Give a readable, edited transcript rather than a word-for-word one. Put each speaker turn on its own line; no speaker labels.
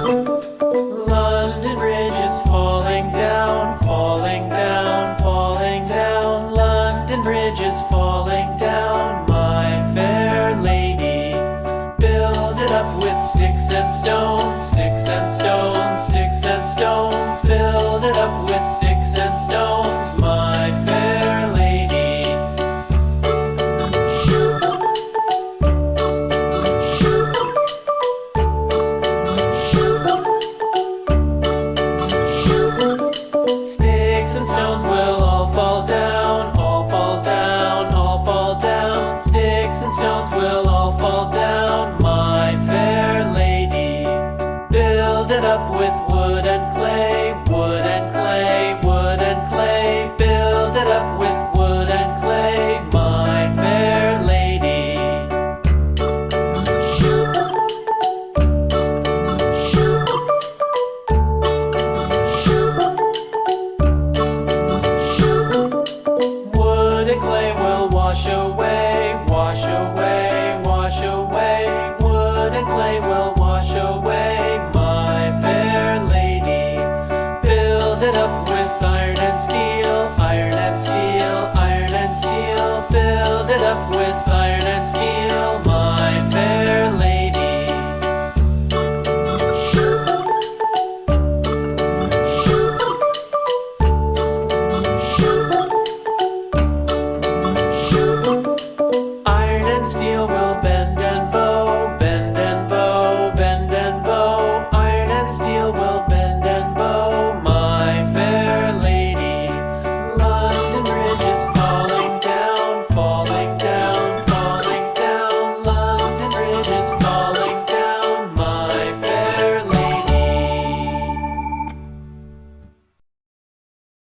London Bridge is falling down, falling down, falling down. London Bridge is falling down, my fair lady. Build it up with sticks and stones, sticks and stones, sticks and stones. Build it up with sticks and stones, my fair lady. Sticks and stones will all fall down, all fall down, all fall down. Sticks and stones will all fall down, my fair lady. Build it up with wood and clay.